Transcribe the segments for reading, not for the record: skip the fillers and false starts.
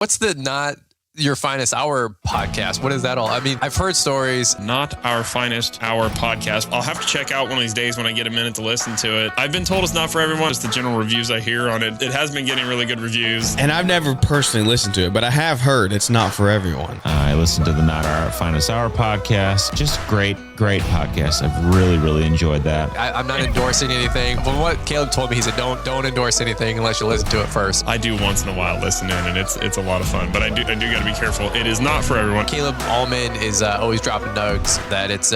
What's the Not Your Finest Hour podcast? What is that all? I mean, I've heard stories. Not Our Finest Hour podcast. I'll have to check out one of these days when I get a minute to listen to it. I've been told it's not for everyone. It's the general reviews I hear on it. It has been getting really good reviews. And I've never personally listened to it, but I have heard it's not for everyone. I listened to the Not Our Finest Hour podcast. Just great podcast. I've really enjoyed that. I'm not endorsing anything. From what Caleb told me, he said, don't endorse anything unless you listen to it first. I do once in a while listen in, and it's a lot of fun. But I do got to be careful. It is not for everyone. Caleb Allman is always dropping nugs that it's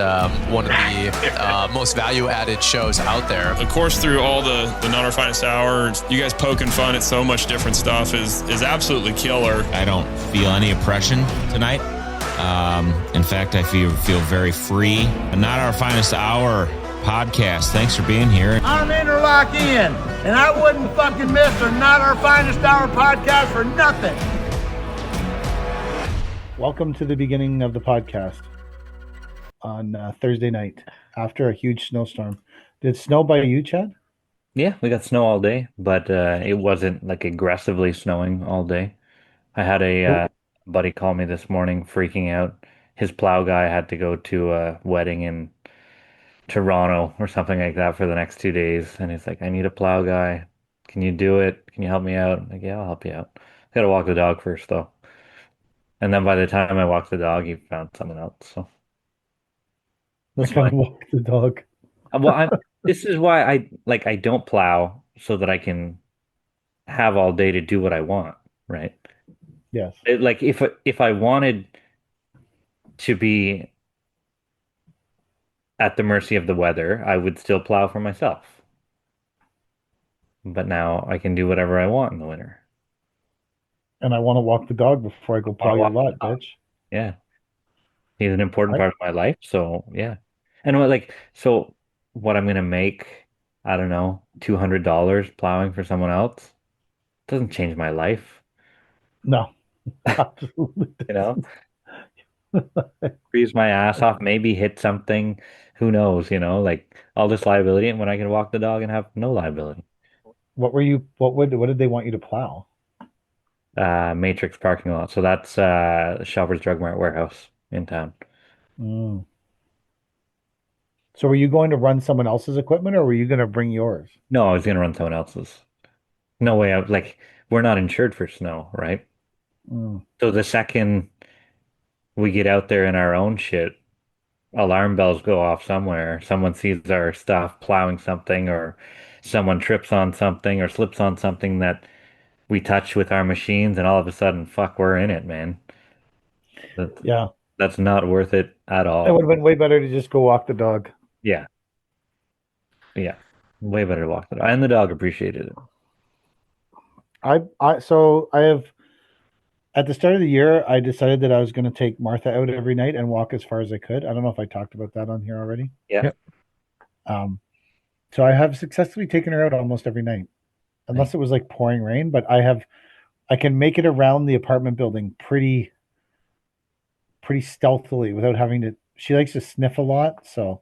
one of the most value-added shows out there. Of course, through all the Not Our Finest Hour, you guys poking fun at so much different stuff is absolutely killer. I don't feel any oppression tonight. In fact, I feel very free. Not Our Finest Hour podcast. Thanks for being here. I'm Interlock Ian, and I wouldn't fucking miss the Not Our Finest Hour podcast for nothing. Welcome to the beginning of the podcast on Thursday night after a huge snowstorm. Did it snow by you, Chad? Yeah, we got snow all day, but it wasn't like aggressively snowing all day. I had a buddy call me this morning freaking out. His plow guy had to go to a wedding in Toronto or something like that for the next 2 days. And he's like, I need a plow guy. Can you do it? Can you help me out? I'm like, yeah, I'll help you out. I got to walk the dog first, though. And then by the time I walked the dog, he found someone else. So Let's go walk the dog. Well, this is why I don't plow, so that I can have all day to do what I want, right? Yes. If I wanted to be at the mercy of the weather, I would still plow for myself. But now I can do whatever I want in the winter. And I want to walk the dog before I go plow your lot, bitch. Yeah. He's an important part of my life, so yeah. And what I'm going to make, I don't know, $200 plowing for someone else doesn't change my life. No. Absolutely. You know? Freeze my ass off, maybe hit something, who knows, like all this liability, and when I can walk the dog and have no liability. What did they want you to plow? Matrix parking lot. So that's Shoppers Drug Mart warehouse in town. Mm. So were you going to run someone else's equipment, or were you going to bring yours? No, I was going to run someone else's. No way. We're not insured for snow, right? Mm. So the second we get out there in our own shit, alarm bells go off somewhere. Someone sees our stuff plowing something, or someone trips on something or slips on something that we touch with our machines, and all of a sudden, fuck, we're in it, man. Yeah. That's not worth it at all. It would have been way better to just go walk the dog. Yeah. Yeah. Way better to walk the dog. And the dog appreciated it. So I have, at the start of the year, I decided that I was going to take Martha out every night and walk as far as I could. I don't know if I talked about that on here already. Yeah. So I have successfully taken her out almost every night, unless it was like pouring rain, but I can make it around the apartment building pretty stealthily without having to. She likes to sniff a lot, so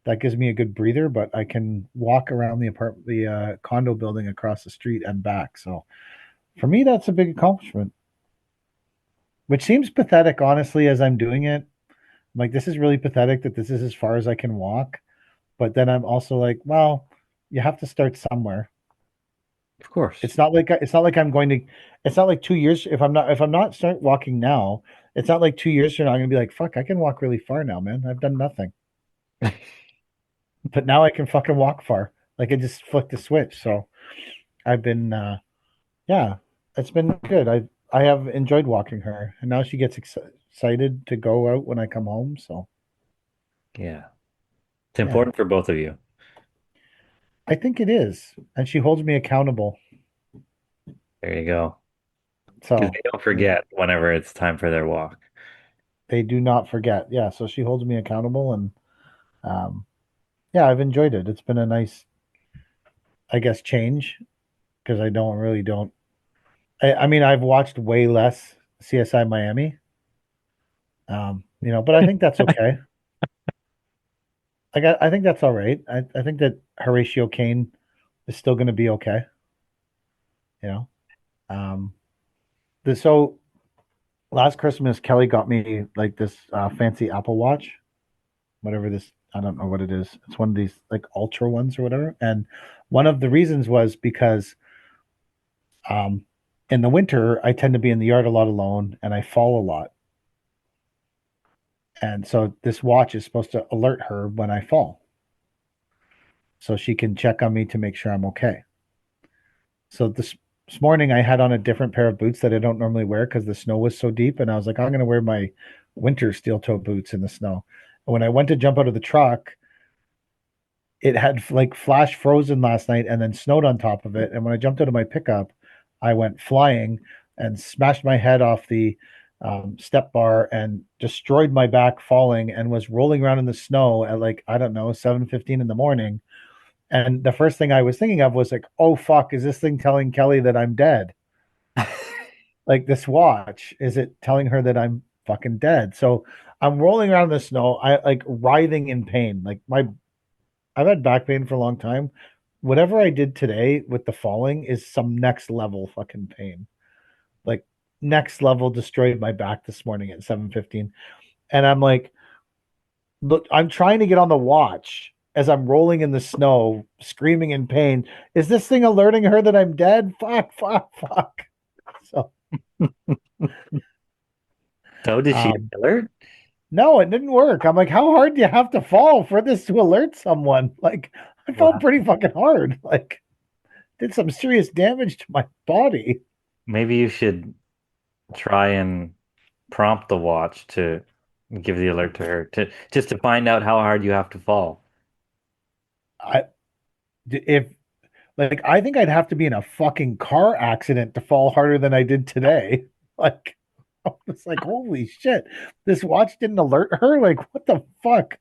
that gives me a good breather, but I can walk around the condo building across the street and back. So for me, that's a big accomplishment, which seems pathetic, honestly, as I'm doing it. I'm like, this is really pathetic that this is as far as I can walk. But then I'm also like, well, you have to start somewhere. Of course. It's not like I'm going to. It's not like 2 years. If I'm not start walking now, it's not like 2 years from now I'm gonna be like, fuck, I can walk really far now, man. I've done nothing. But now I can fucking walk far. Like I just flicked the switch. So I've been, yeah, it's been good. I have enjoyed walking her, and now she gets excited to go out when I come home. So yeah, it's important for both of you. I think it is, and she holds me accountable. There you go. So they don't forget whenever it's time for their walk. They do not forget. Yeah, so she holds me accountable, and yeah, I've enjoyed it. It's been a nice, I guess, change, because I don't. I mean, I've watched way less CSI Miami, but I think that's okay. I think that's all right. I think that Horatio Caine is still going to be okay. So last Christmas, Kelly got me like this fancy Apple Watch, whatever this, I don't know what it is. It's one of these like ultra ones or whatever. And one of the reasons was because um, in the winter, I tend to be in the yard a lot alone and I fall a lot. And so this watch is supposed to alert her when I fall so she can check on me to make sure I'm okay. So this morning I had on a different pair of boots that I don't normally wear because the snow was so deep. And I was like, I'm going to wear my winter steel toe boots in the snow. And when I went to jump out of the truck, it had like flash frozen last night and then snowed on top of it. And when I jumped out of my pickup, I went flying and smashed my head off the step bar and destroyed my back falling and was rolling around in the snow at like, I don't know, 7:15 in the morning. And the first thing I was thinking of was like, oh fuck, is this thing telling Kelly that I'm dead? Like this watch, is it telling her that I'm fucking dead? So I'm rolling around in the snow, I like writhing in pain. Like my I've had back pain for a long time. Whatever I did today with the falling is some next level fucking pain. Like next level destroyed my back this morning at 7:15. And I'm like, look, I'm trying to get on the watch as I'm rolling in the snow, screaming in pain. Is this thing alerting her that I'm dead? Fuck, fuck, fuck. So So did she um alert? no, it didn't work. I'm like, how hard do you have to fall for this to alert someone? Like I felt Wow. pretty fucking hard. Like did some serious damage to my body. Maybe you should try and prompt the watch to give the alert to her to just to find out how hard you have to fall. I if like I think I'd have to be in a fucking car accident to fall harder than I did today. Like I was like, holy shit, this watch didn't alert her. Like what the fuck,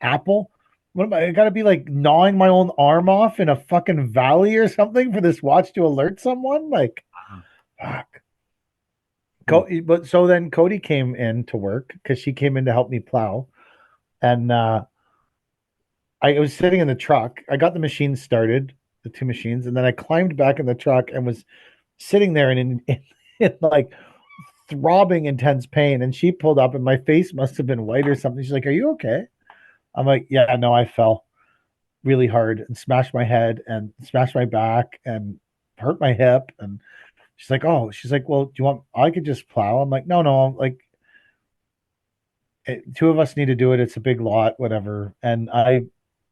Apple? What am I gotta be like gnawing my own arm off in a fucking valley or something for this watch to alert someone? Like fuck. Hmm. But so then Cody came in to work because she came in to help me plow, and I was sitting in the truck. I got the machine started, the two machines, and then I climbed back in the truck and was sitting there in like throbbing intense pain. And she pulled up, and my face must have been white or something. She's like, "Are you okay?" I'm like, "Yeah, no, I fell really hard and smashed my head and smashed my back and hurt my hip." And she's like, "Oh," she's like, "Well, do you want? I could just plow." I'm like, "No, no, like." Two of us need to do it. It's a big lot, whatever. And I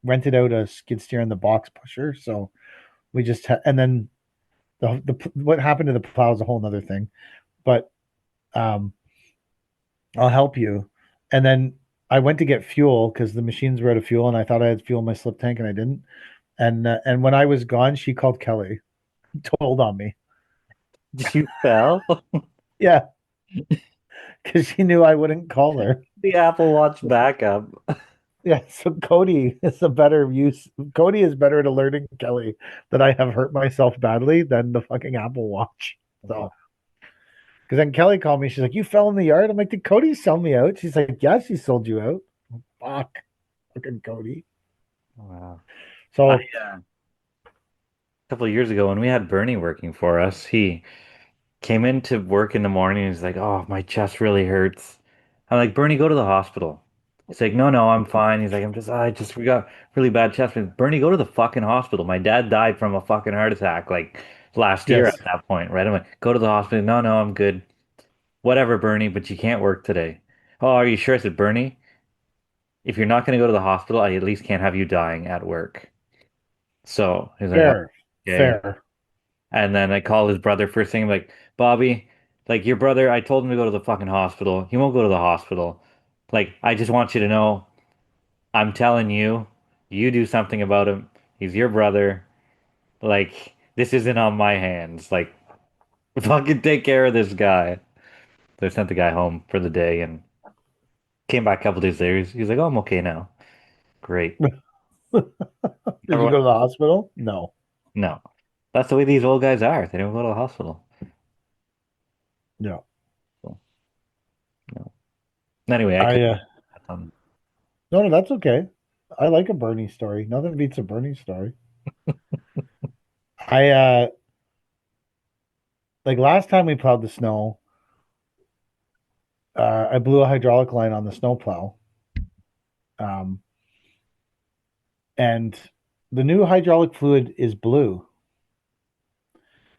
rented out a skid steer and the box pusher. So we just and then the what happened to the plow is a whole nother thing. But um, I'll help you. And then I went to get fuel because the machines were out of fuel, and I thought I had fuel in my slip tank, and I didn't. And when I was gone, she called Kelly, told on me. You fell? Yeah, because she knew I wouldn't call her. The Apple Watch backup. Yeah, so Cody is a better use. Cody is better at alerting Kelly that I have hurt myself badly than the fucking Apple Watch. So, because then Kelly called me, she's like, "You fell in the yard." I'm like, "Did Cody sell me out?" She's like, "Yeah, she sold you out." Fuck, fucking Cody. Wow. I, So a couple of years ago when we had Bernie working for us, he came into work in the morning and he's like, "Oh, my chest really hurts." I'm like, "Bernie, go to the hospital." He's like, "No, no, I'm fine." He's like, we got really bad chest pain." Bernie, go to the fucking hospital. My dad died from a fucking heart attack like last year yes, at that point, right? I'm like, "Go to the hospital." "No, no, I'm good." "Whatever, Bernie, but you can't work today." "Oh, are you sure?" I said, "Bernie, if you're not going to go to the hospital, I at least can't have you dying at work." So he's like, "Oh, fair, okay." fair. And then I call his brother first thing, I'm like, "Bobby, like your brother, I told him to go to the fucking hospital. He won't go to the hospital. Like, I just want you to know, I'm telling you, you do something about him. He's your brother. Like, this isn't on my hands. Like, fucking take care of this guy." So I sent the guy home for the day and came back a couple days later. He's like, "Oh, I'm okay now." Great. Did you Everyone, go to the hospital? No. no. That's the way these old guys are. They don't go to the hospital. No. So, no. Anyway, I I could. no, no, that's okay. I like a Bernie story. Nothing beats a Bernie story. I like last time we plowed the snow. I blew a hydraulic line on the snowplow. And the new hydraulic fluid is blue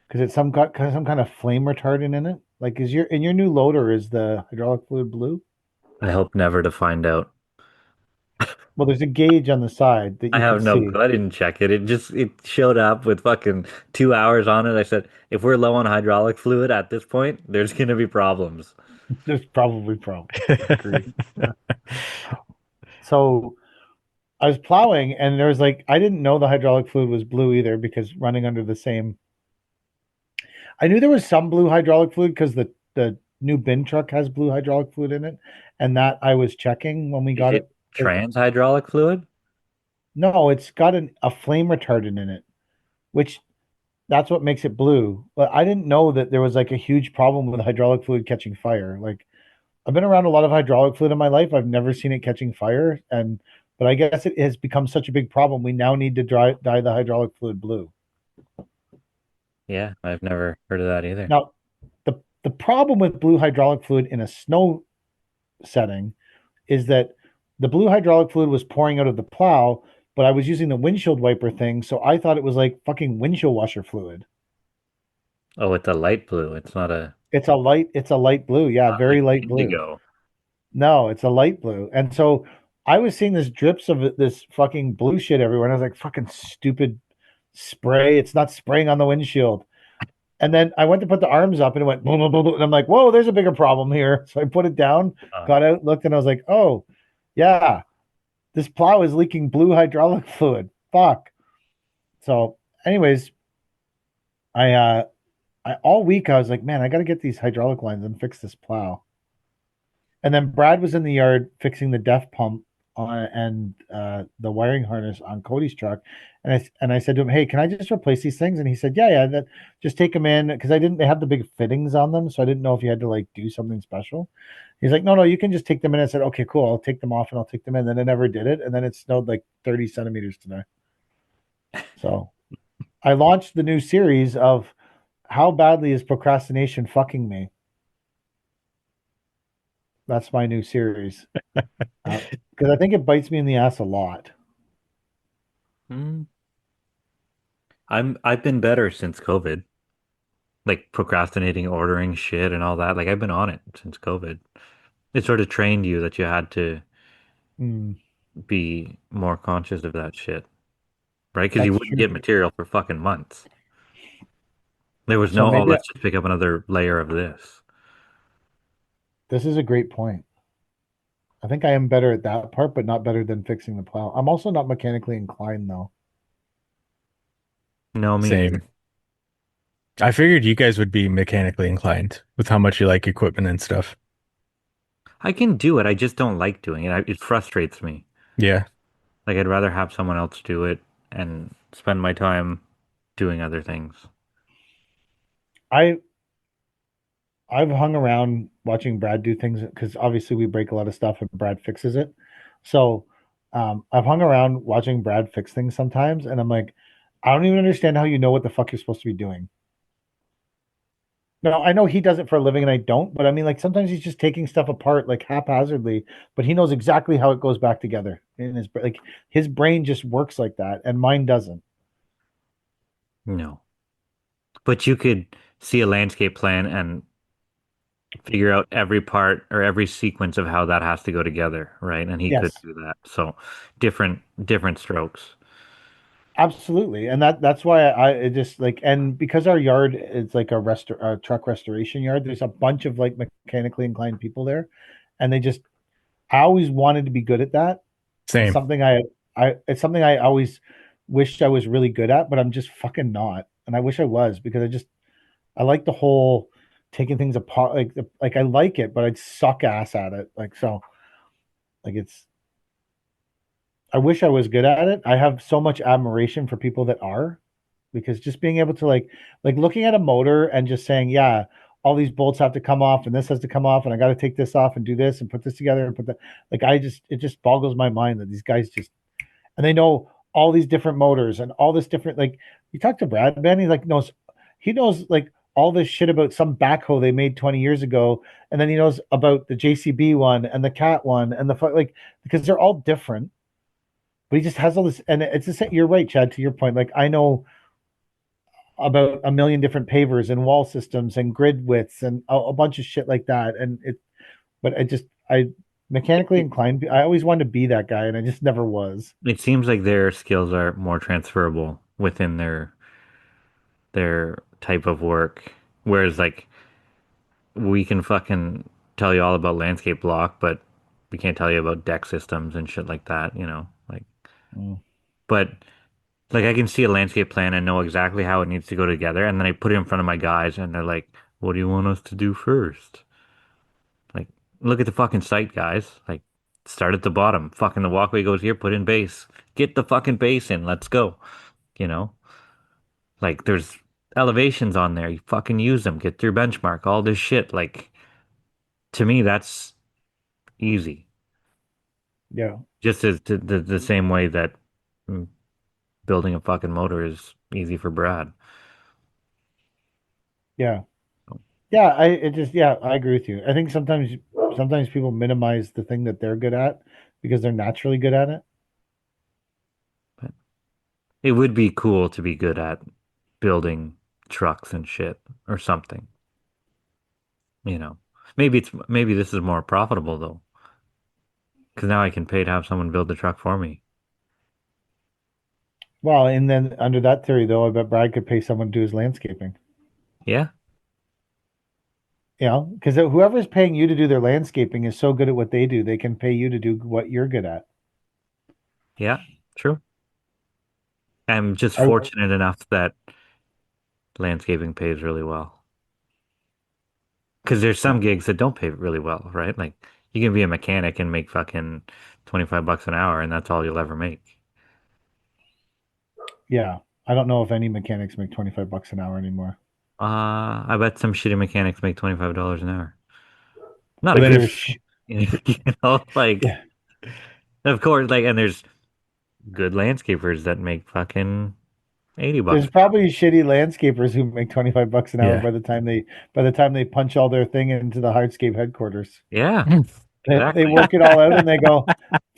because it's got some kind of flame retardant in it. Like, is your in your new loader, is the hydraulic fluid blue? I hope never to find out. Well, there's a gauge on the side that I you have could no see. clue. I didn't check it. It showed up with fucking 2 hours on it. I said, if we're low on hydraulic fluid at this point, there's gonna be problems. There's probably problems. Agree. So I was plowing, and there was like, I didn't know the hydraulic fluid was blue either because running under the same. I knew there was some blue hydraulic fluid because the new bin truck has blue hydraulic fluid in it, and that I was checking when we Is got it it. trans hydraulic fluid? No, it's got a flame retardant in it, which that's what makes it blue. But I didn't know that there was like a huge problem with hydraulic fluid catching fire. Like, I've been around a lot of hydraulic fluid in my life. I've never seen it catching fire, but I guess it has become such a big problem. We now need to dye the hydraulic fluid blue. Yeah, I've never heard of that either. Now, the problem with blue hydraulic fluid in a snow setting is that the blue hydraulic fluid was pouring out of the plow, but I was using the windshield wiper thing, so I thought it was like fucking windshield washer fluid. Oh, it's a light blue. It's not a It's a light blue. Yeah, not very like light blue. indigo. No, it's a light blue. And so I was seeing this drips of this fucking blue shit everywhere. And I was like, fucking stupid spray. It's not spraying on the windshield. And then I went to put the arms up and it went boom, boom, boom, boom. And I'm like, whoa, there's a bigger problem here. So I put it down, got out, looked, and I was like, oh, yeah, this plow is leaking blue hydraulic fluid. Fuck. So, anyways, I all week I was like, man, I got to get these hydraulic lines and fix this plow. And then Brad was in the yard fixing the def pump and the wiring harness on Cody's truck, and I said to him, "Hey, can I just replace these things?" And he said, "Yeah, yeah, just take them in because I didn't. They have the big fittings on them, so I didn't know if you had to like do something special." He's like, "No, no, you can just take them in." I said, "Okay, cool. I'll take them off and I'll take them in." Then I never did it, and then it snowed like 30 centimeters today. So I launched the new series of how badly is procrastination fucking me. That's my new series. Because I think it bites me in the ass a lot. Hmm. I've been better since COVID. Like procrastinating, ordering shit and all that. Like I've been on it since COVID. It sort of trained you that you had to Mm, be more conscious of that shit, right? Because you that's wouldn't get true. material for fucking months. There was So no, oh, maybe let's just pick up another layer of this. this is a great point. I think I am better at that part, but not better than fixing the plow. I'm also not mechanically inclined, though. No, me Same. neither. I figured you guys would be mechanically inclined with how much you like equipment and stuff. I can do it. I just don't like doing it. It frustrates me. Yeah. Like I'd rather have someone else do it and spend my time doing other things. I I've hung around watching Brad do things because obviously we break a lot of stuff and Brad fixes it. So I've hung around watching Brad fix things sometimes, and I'm like, I don't even understand how you know what the fuck you're supposed to be doing. No, I know he does it for a living and I don't, but I mean, like sometimes he's just taking stuff apart like haphazardly, but he knows exactly how it goes back together in like his brain just works like that, and mine doesn't. No. But you could see a landscape plan and figure out every part or every sequence of how that has to go together, right? And he could Yes, do that. So different strokes. absolutely, and that's why it just like, and because our yard is like a truck restoration yard, there's a bunch of like mechanically inclined people there, and I always wanted to be good at that. It's Same. something it's something I always wished I was really good at, but I'm just fucking not, and I wish I was because I like the whole taking things apart, like I like it, but I'd suck ass at it, like so, like it's. I wish I was good at it. I have so much admiration for people that are, because just being able to like looking at a motor and just saying, yeah, all these bolts have to come off and this has to come off and I got to take this off and do this and put this together and put that, like it just boggles my mind that these guys just, and they know all these different motors and all this different, like you talk to Brad, man, he knows like all this shit about some backhoe they made 20 years ago, and then he knows about the JCB one and the Cat one and like, because they're all different. But he just has all this, and it's the same. You're right, Chad. To your point, like I know about a million different pavers and wall systems and grid widths and a bunch of shit like that. And but I mechanically inclined. I always wanted to be that guy, and I just never was. It seems like their skills are more transferable within their type of work. Whereas like we can fucking tell you all about landscape block, but we can't tell you about deck systems and shit like that, you know? Like Mm. but like I can see a landscape plan and know exactly how it needs to go together, and then I put it in front of my guys and they're like, "What do you want us to do first?" Like, look at the fucking site, guys. Like, start at the bottom. Fucking the walkway goes here, put in base. Get the fucking base in. Let's go. You know? Like, there's elevations on there. You fucking use them. Get your benchmark. All this shit. Like, to me, that's easy. Yeah, Just as the same way that mm, building a fucking motor is easy for Brad. yeah, yeah. I agree with you. I think sometimes people minimize the thing that they're good at because they're naturally good at it. But it would be cool to be good at building trucks and shit or something. You know, maybe this is more profitable though, because now I can pay to have someone build the truck for me. Well, and then under that theory, though, I bet Brad could pay someone to do his landscaping. Yeah, You know, because whoever's paying you to do their landscaping is so good at what they do, they can pay you to do what you're good at. yeah, true. I'm just I, fortunate enough that landscaping pays really well. Because there's some gigs that don't pay really well, right? Like you can be a mechanic and make fucking 25 bucks an hour, and that's all you'll ever make. yeah, I don't know if any mechanics make 25 bucks an hour anymore. I bet some shitty mechanics make $25 an hour. Not But a then good, if you know, like Yeah, of course, like, and there's good landscapers that make fucking 80 bucks. there's probably shitty landscapers who make 25 bucks an hour yeah. by the time they punch all their thing into the hardscape headquarters. Yeah, They exactly. work it all out and they go,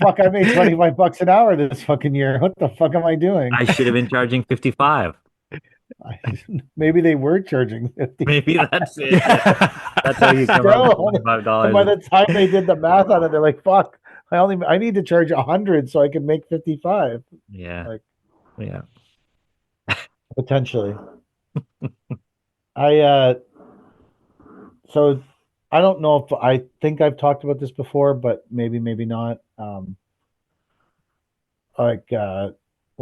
"Fuck, I made 25 bucks an hour this fucking year. What the fuck am I doing?" I should have been charging 55. Maybe they were charging 50. Maybe that's it. That's how you come up with Still, and by $25. the time they did the math on it, they're like, "Fuck, I need to charge 100 so I can make 55." Yeah. Like Yeah. potentially. I so I don't know if I think I've talked about this before, but maybe not. Like well,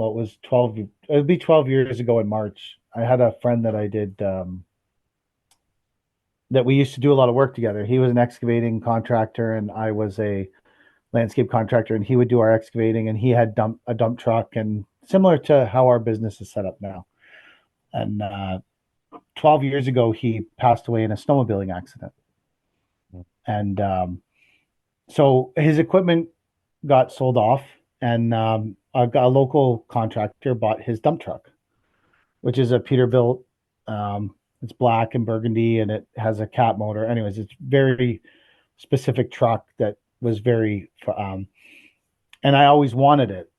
it was 12, it would be 12 years ago in March. I had a friend that I did that we used to do a lot of work together. He was an excavating contractor and I was a landscape contractor, and he would do our excavating, and he had a dump truck, and similar to how our business is set up now. And 12 years ago he passed away in a snowmobiling accident. And so his equipment got sold off, and a local contractor bought his dump truck, which is a Peterbilt. It's black and burgundy, and it has a cat motor. Anyways, it's very specific truck that was very, and I always wanted it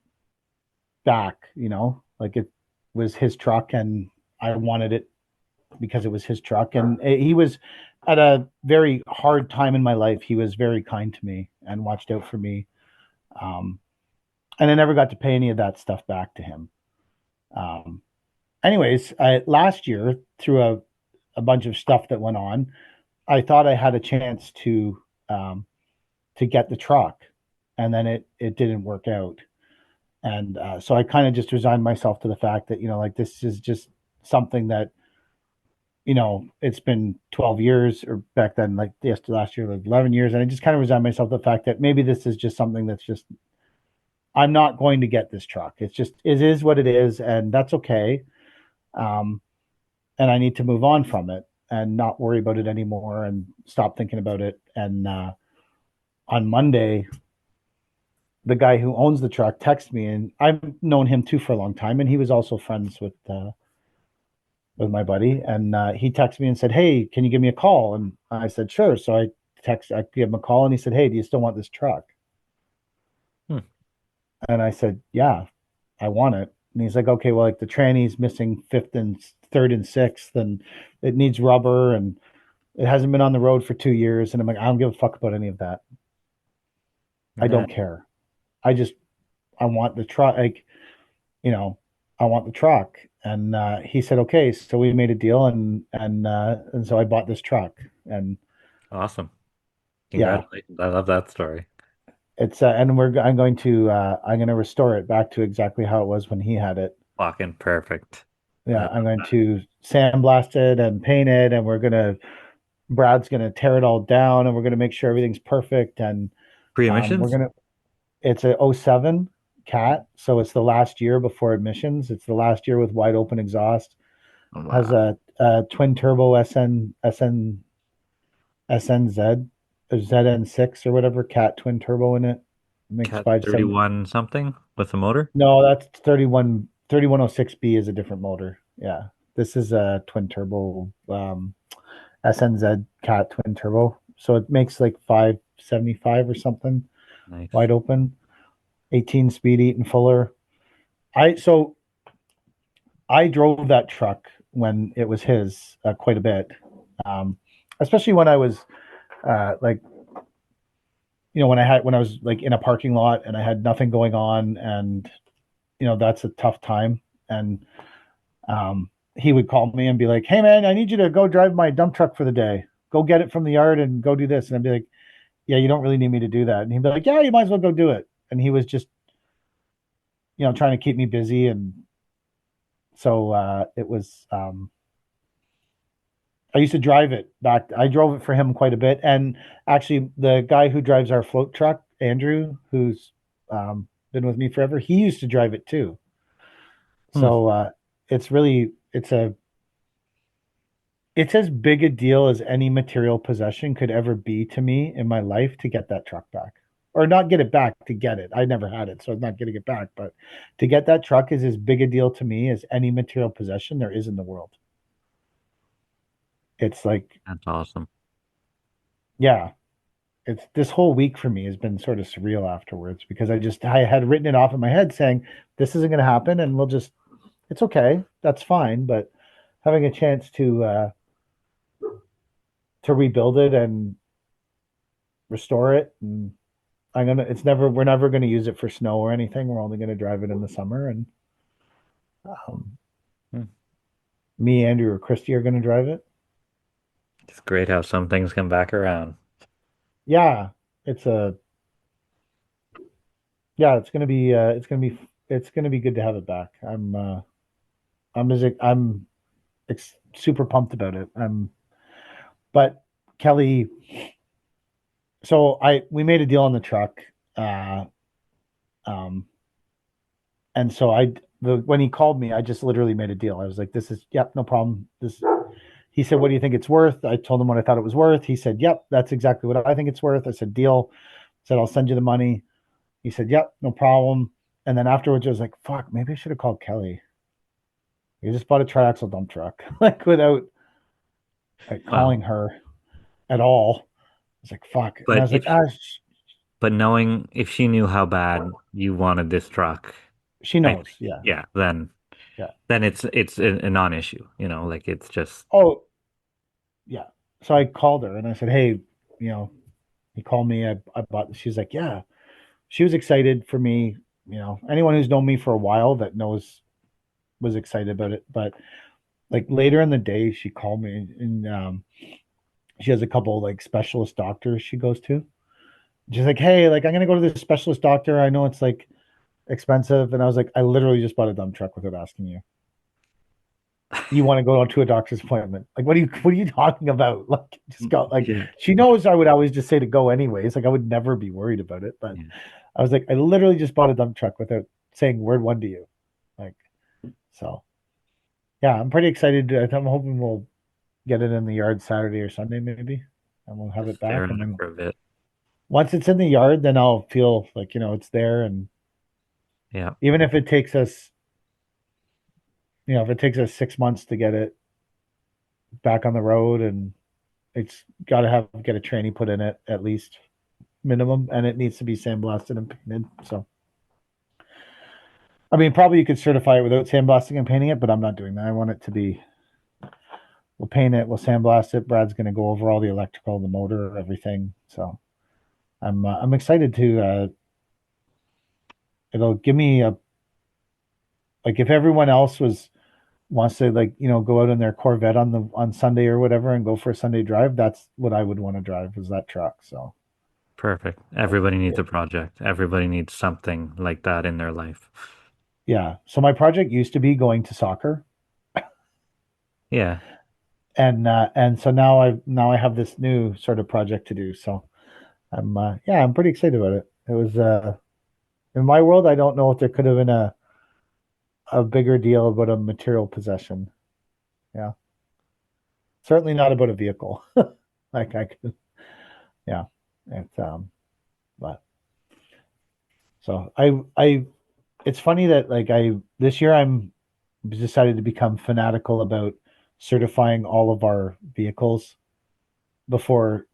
back. You know, like it was his truck, and I wanted it because it was his truck. And he was at a very hard time in my life. He was very kind to me and watched out for me. And I never got to pay any of that stuff back to him. Anyways, last year, through a bunch of stuff that went on, I thought I had a chance to get the truck, and then it didn't work out. And so I kind of just resigned myself to the fact that, you know, like this is just something that, you know, it's been 12 years, or back then, like last year, like 11 years. And I just kind of resigned myself to the fact that maybe this is just something that's just, I'm not going to get this truck. It's just, it is what it is. And that's okay. And I need to move on from it and not worry about it anymore and stop thinking about it. And on Monday, the guy who owns the truck texted me, and I've known him too for a long time. And he was also friends with with my buddy, and he texted me and said, "Hey, can you give me a call?" And I said, "Sure." So I gave him a call, and he said, "Hey, do you still want this truck?" Hmm. And I said, "Yeah, I want it." And he's like, "Okay, well, like the tranny's missing fifth and third and sixth, and it needs rubber, and it hasn't been on the road for 2 years." And I'm like, "I don't give a fuck about any of that. I Yeah. don't care. I just I want the truck. Like, you know, I want the truck." And he said, "Okay." So we made a deal, and so I bought this truck, and Awesome. yeah, Congratulations. I love that story. it's and I'm going to restore it back to exactly how it was when he had it. Fucking perfect. I Yeah, I'm love going that. to sandblast it and paint it, and Brad's gonna tear it all down, and we're gonna make sure everything's perfect. And we're Pre-emissions? gonna it's a '07 cat, so it's the last year before admissions. It's the last year with wide open exhaust. Oh, Has wow. a twin turbo SNZ or ZN6 or whatever cat twin turbo in it. Makes Cat 570. 31 something with the motor? No, that's 3106B is a different motor. Yeah. This is a twin turbo SNZ cat twin turbo. So it makes like 575 or something Nice. wide open, 18 speed, Eaton Fuller. So I drove that truck when it was his quite a bit, um, especially when I was like when I was like in a parking lot and I had nothing going on, and that's a tough time. And he would call me and be like, "Hey man, I need you to go drive my dump truck for the day. Go get it from the yard and go do this." And I'd be like, "Yeah, you don't really need me to do that." And he'd be like, "Yeah, you might as well go do it." And he was just trying to keep me busy, and so it was. I used to drive it back. I drove it for him quite a bit, and actually, the guy who drives our float truck, Andrew, who's been with me forever, he used to drive it too. Hmm. So it's really it's as big a deal as any material possession could ever be to me in my life to get that truck back. Or not get it back, to get it. I never had it, so I'm not getting it back. But to get that truck is as big a deal to me as any material possession there is in the world. It's like, That's awesome. yeah, it's this whole week for me has been sort of surreal afterwards, because I had written it off in my head saying this isn't going to happen, and it's okay, that's fine. But having a chance to rebuild it and restore it, and we're never gonna use it for snow or anything. We're only gonna drive it in the summer, and um, Hmm. me, Andrew, or Christy are gonna drive it. It's great how some things come back around. Yeah, it's a yeah, it's gonna be good to have it back. I'm super pumped about it. But Kelly, so I we made a deal on the truck, uh, um, and so when he called me, I just literally made a deal. I was like, "This is yep, no problem." He said, "What do you think it's worth?" I told him what I thought it was worth. He said, "Yep, that's exactly what I think it's worth." I said, "Deal." I said, "I'll send you the money." He said, "Yep, no problem." And then afterwards, I was like, "Fuck, maybe I should have called Kelly." He just bought a triaxle dump truck, like without like Well, calling her at all. I was like, "Fuck," and I but was like, if "Ah, but knowing if she knew how bad you wanted this truck, she I knows." think Yeah, yeah, then yeah. it's a non-issue, like it's just Oh, yeah. So I called her and I said, "Hey, you know," he called me. I bought. She's like, "Yeah." She was excited for me. Anyone who's known me for a while that knows was excited about it. But like later in the day, she called me, and she has a couple like specialist doctors she goes to. She's like, "Hey, like I'm gonna go to this specialist doctor. I know it's like expensive." And I was like, "I literally just bought a dump truck without asking you. You want to go to a doctor's appointment? Like, what are you talking about? Like, just go." Like, yeah, she knows I would always just say to go anyways. Like, I would never be worried about it. But yeah. I was like, I literally just bought a dump truck without saying word one to you. Like, so yeah, I'm pretty excited. I'm hoping we'll get it in the yard Saturday or Sunday maybe, and we'll have Just it stare back. at And it then for a bit. once it's in the yard, then I'll feel like it's there. And Yeah. even if it takes us, if it takes us 6 months to get it, back on the road, and it's got to get a tranny put in it at least minimum, and it needs to be sandblasted and painted. So, I mean, probably you could certify it without sandblasting and painting it, but I'm not doing that. I want it to be. We'll paint it. We'll sandblast it. Brad's going to go over all the electrical, the motor, everything. So, I'm excited to. It'll give me a. Like if everyone else wants to go out in their Corvette on Sunday or whatever and go for a Sunday drive, that's what I would want to drive, is that truck. So Perfect. Everybody needs a project. Everybody needs something like that in their life. yeah. So my project used to be going to soccer, Yeah. and so now I have this new sort of project to do. So I'm pretty excited about it. It was in my world, I don't know if there could have been a bigger deal about a material possession. Yeah. Certainly not about a vehicle. Like I could, yeah. It's but so it's funny that this year I'm decided to become fanatical about certifying all of our vehicles before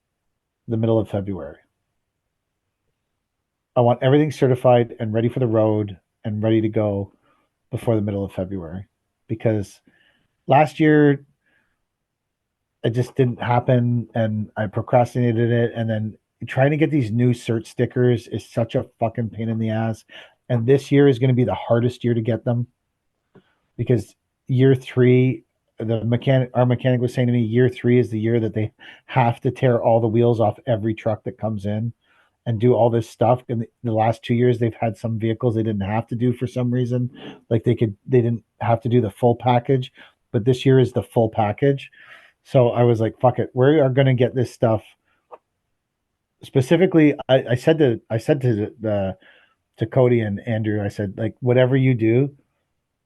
the middle of February. I want everything certified and ready for the road and ready to go before the middle of February, because last year it just didn't happen and I procrastinated it, and then trying to get these new cert stickers is such a fucking pain in the ass. And this year is going to be the hardest year to get them, because year 3, our mechanic was saying to me, year 3 is the year that they have to tear all the wheels off every truck that comes in and do all this stuff. And the last 2 years they've had some vehicles they didn't have to do for some reason. Like they didn't have to do the full package, but this year is the full package. So I was like, fuck it. We are going to get this stuff. Specifically, I said to Cody and Andrew, I said, like, whatever you do,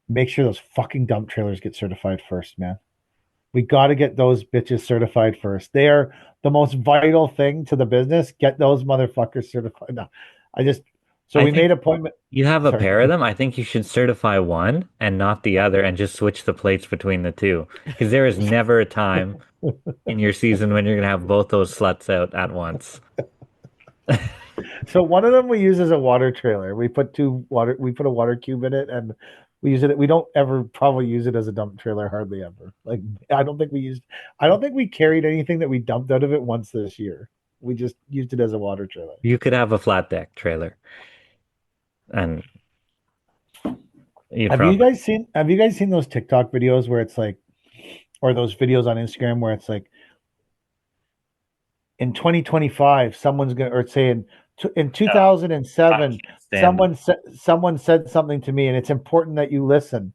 make sure those fucking dump trailers get certified first, man. We got to get those bitches certified first. They are the most vital thing to the business. Get those motherfuckers certified. No, so we made an appointment. You have a Sorry. pair of them. I think you should certify one and not the other and just switch the plates between the two. Because there is never a time in your season when you're going to have both those sluts out at once. So one of them we use as a water trailer. We put a water cube in it, and we use it. We don't ever probably use it as a dump trailer, hardly ever. Like I don't think we carried anything that we dumped out of it once this year. We just used it as a water trailer. You could have a flat deck trailer. And Have you guys seen those TikTok videos where it's like, or those videos on Instagram where it's like, in 2025, someone's going to, or say in 2007, someone said something to me, and it's important that you listen.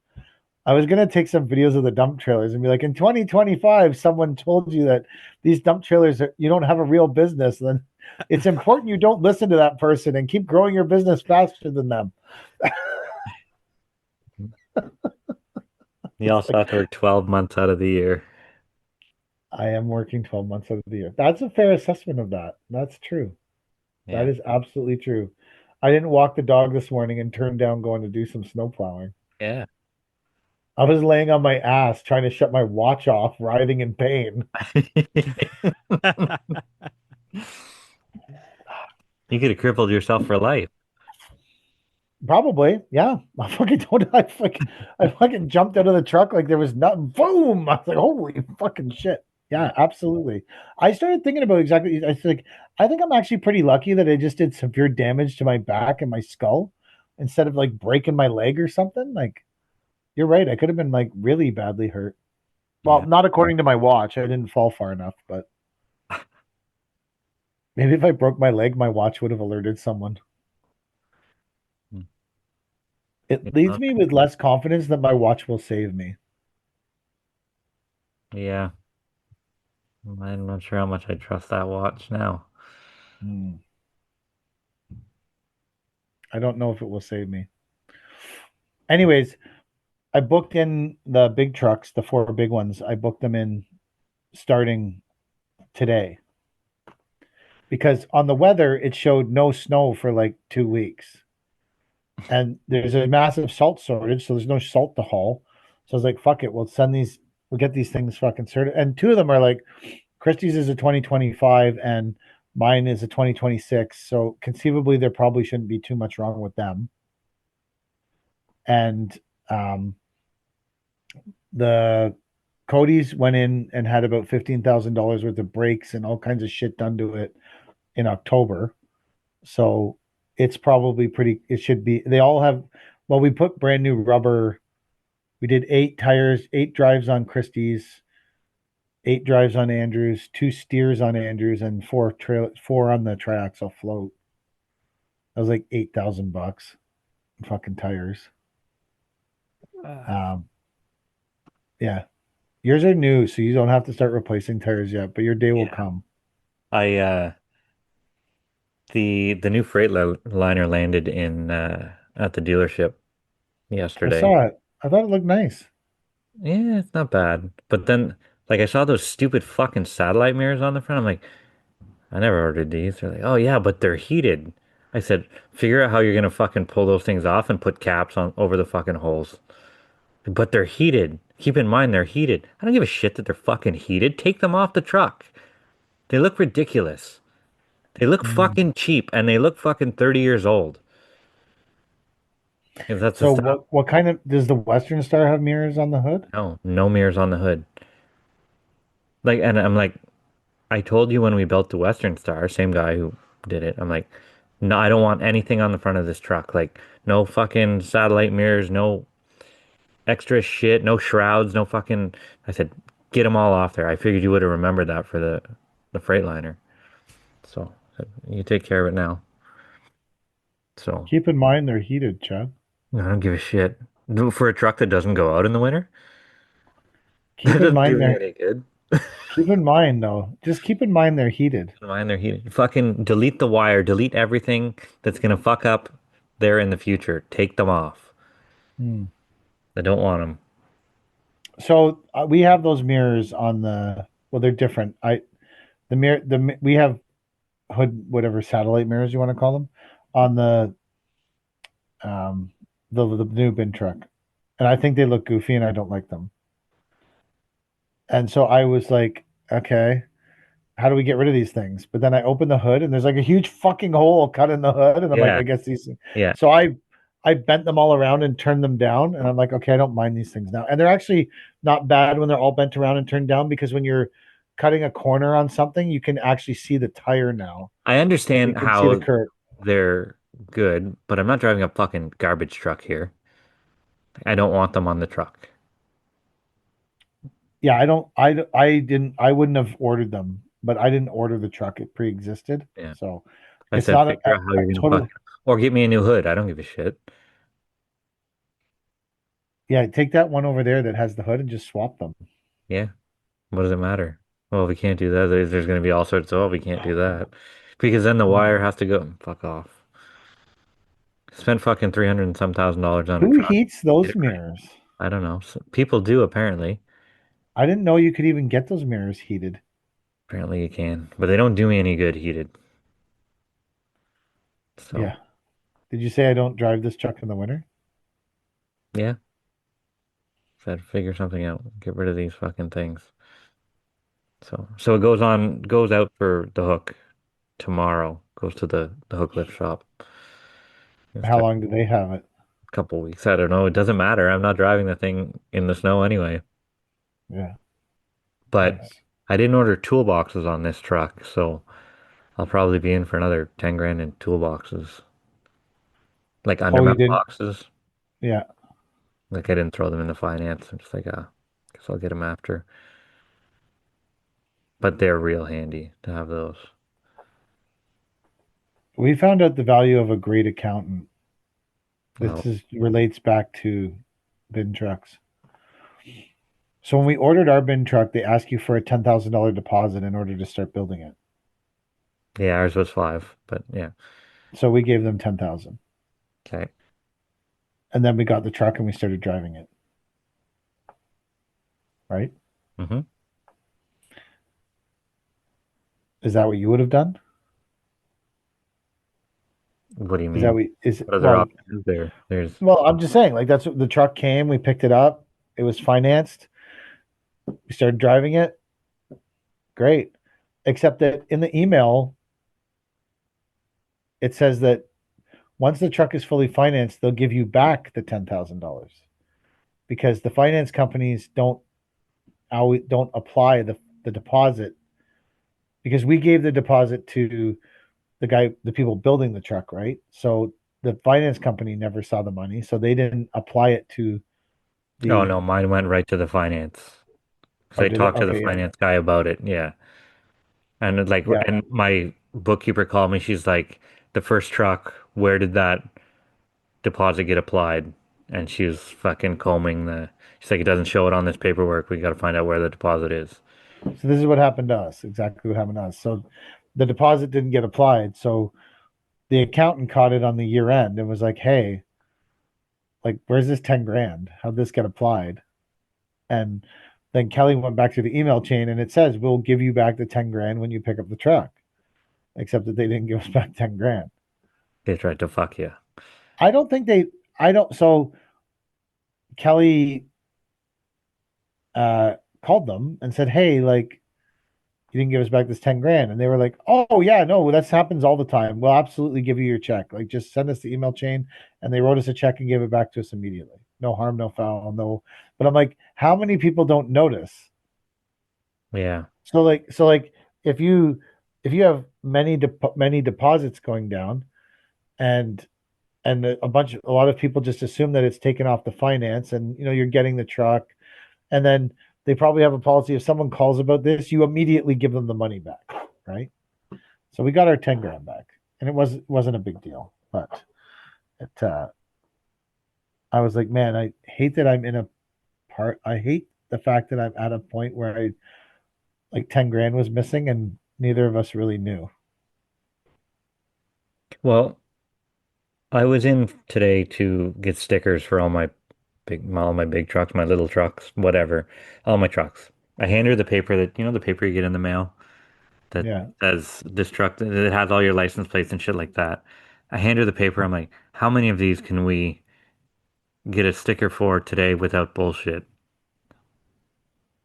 I was going to take some videos of the dump trailers and be like, in 2025, someone told you that these dump trailers you don't have a real business. Then it's important you don't listen to that person and keep growing your business faster than them. You also have to work 12 months out of the year. I am working 12 months out of the year. That's a fair assessment of that. That's true. Yeah. That is absolutely true. I didn't walk the dog this morning and turned down going to do some snow plowing. Yeah. I was laying on my ass trying to shut my watch off, writhing in pain. You could have crippled yourself for life. Probably, yeah. I fucking jumped out of the truck like there was nothing. Boom! I was like, holy fucking shit. Yeah, absolutely. I started thinking about exactly. I think I'm actually pretty lucky that I just did severe damage to my back and my skull instead of like breaking my leg or something. Like, you're right. I could have been like really badly hurt. Well, not according to my watch. I didn't fall far enough, but maybe if I broke my leg, my watch would have alerted someone. It leaves me with less confidence that my watch will save me. Yeah. I'm not sure how much I trust that watch now. I don't know if it will save me. Anyways, I booked in the big trucks, the 4 big ones. I booked them in starting today. Because on the weather, it showed no snow for like 2 weeks. And there's a massive salt shortage, so there's no salt to haul. So I was like, fuck it, we'll send these we'll get these things fucking certified. And two of them are like, Christie's is a 2025 and mine is a 2026. So conceivably, there probably shouldn't be too much wrong with them. And the Cody's went in and had about $15,000 worth of brakes and all kinds of shit done to it in October. So it's probably pretty, it should be, they all have, well, we put brand new rubber. We did 8 tires, 8 drives on Christie's, 8 drives on Andrews, 2 steers on Andrews, and 4 on the triaxle float. That was like $8,000 fucking tires. Yeah. Yours are new, so you don't have to start replacing tires yet, but your day will come. I the new Freightliner landed in at the dealership I yesterday. saw it. I thought it looked nice. Yeah, it's not bad. But then like I saw those stupid fucking satellite mirrors on the front. I'm like, I never ordered these. They're like, oh yeah, but they're heated. I said, figure out how you're gonna fucking pull those things off and put caps on over the fucking holes. But they're heated. Keep in mind they're heated. I don't give a shit that they're fucking heated. Take them off the truck. They look ridiculous. They look fucking cheap and they look fucking 30 years old. If that's the So stuff. what kind of does the Western Star have mirrors on the hood? No, no mirrors on the hood. Like, and I'm like, I told you when we built the Western Star, same guy who did it. I'm like, no, I don't want anything on the front of this truck. Like, no fucking satellite mirrors, no extra shit, no shrouds, no fucking. I said, get them all off there. I figured you would have remembered that for the Freightliner. So you take care of it now. So Keep in mind they're heated, Chad. I don't give a shit. For a truck that doesn't go out in the winter, that Keep in doesn't do mind me they're any good. keep in mind though. Just keep in mind they're heated. Mine, they're heated. Fucking delete the wire, delete everything that's gonna fuck up there in the future. Take them off. Hmm. I don't want them. So we have those mirrors on the. Well, they're different. We have hood whatever satellite mirrors you want to call them on um the new bin truck, and I think they look goofy and I don't like them. And so I was like, okay, how do we get rid of these things? But then I opened the hood and there's like a huge fucking hole cut in the hood, and I'm like, Yeah, I guess these. yeah. So I bent them all around and turned them down, and I'm like, okay, I don't mind these things now. And they're actually not bad when they're all bent around and turned down, because when you're cutting a corner on something, you can actually see the tire now, I and you understand can see the how curve. they're good, but I'm not driving a fucking garbage truck here. I don't want them on the truck. Yeah, I don't. I didn't. I wouldn't have ordered them, but I didn't order the truck. It pre-existed, Yeah. so I it's said not figure out how a you're gonna totally. fucking or get me a new hood. I don't give a shit. Yeah, take that one over there that has the hood and just swap them. Yeah. What does it matter? Well, we can't do that. There's gonna be all sorts of, oh, we can't do that. Because then the wire has to go. Fuck off. Spent fucking 300 and some $1,000 on a Who truck. heats those mirrors? I don't know. People do apparently. I didn't know you could even get those mirrors heated. Apparently you can, but they don't do me any good heated. So Yeah. Did you say I don't drive this truck in the winter? yeah, so I'd figure something out. Get rid of these fucking things. So it goes out for the hook tomorrow. Goes to the hook lift shop. It's How a long do they have it? couple weeks. I don't know. It doesn't matter. I'm not driving the thing in the snow anyway. Yeah. But Nice. I didn't order toolboxes on this truck, so I'll probably be in for another 10 grand in toolboxes. Like Oh, you undermount didn't? boxes. Yeah. Like I didn't throw them in the finance. I'm just like, guess I'll get them after. But they're real handy to have those. We found out the value of a great accountant. Well, Relates back to bin trucks. So when we ordered our bin truck, they ask you for a $10,000 deposit in order to start building it. yeah, ours was 5, but yeah. So we gave them 10,000, Okay. and then we got the truck and we started driving it. Right? Mm-hmm. Is that what you would have done? What do you Is that mean? is What other options is there? There's well, I'm just saying, like that's what the truck came, we picked it up, it was financed. We started driving it. Great. Except that in the email, it says that once the truck is fully financed, they'll give you back the $10,000 because the finance companies don't apply the deposit because we gave the deposit to the people building the truck, right? So the finance company never saw the money, so they didn't apply it to Oh the. no, mine went right to the finance. Because Oh, I did it? talked to the Okay, yeah, finance guy about it. Yeah. And like, yeah. and my bookkeeper called me. She's like, the first truck, where did that deposit get applied? And she was fucking combing she's like, it doesn't show it on this paperwork. We got to find out where the deposit is. So this is what happened to us. Exactly what happened to us. So the deposit didn't get applied. So the accountant caught it on the year end and was like, "Hey, like, where's this 10 grand? How'd this get applied?" And then Kelly went back to the email chain and it says, "We'll give you back the 10 grand when you pick up the truck." Except that they didn't give us back 10 grand. They tried to fuck you. I don't think they. I don't. So Kelly called them and said, "Hey, like, you didn't give us back this 10 grand," and they were like, "Oh yeah, no, that happens all the time. We'll absolutely give you your check. Like, just send us the email chain." And they wrote us a check and gave it back to us immediately. No harm, no foul, no. But I'm like, how many people don't notice? Yeah. So like, if you have many deposits going down, and a lot of people just assume that it's taken off the finance, and you're getting the truck, and then they probably have a policy, if someone calls about this, you immediately give them the money back, right? So we got our 10 grand back, and it wasn't a big deal, but it I was like, man, I hate that I'm in a part. I hate the fact that I'm at a point where I like 10 grand was missing and neither of us really knew. Well, I was in today to get stickers for all my big trucks, my little trucks, whatever, all my trucks. I hand her the paper the paper you get in the mail that Yeah. says this truck, that it has all your license plates and shit like that. I hand her the paper. I'm like, how many of these can we get a sticker for today without bullshit?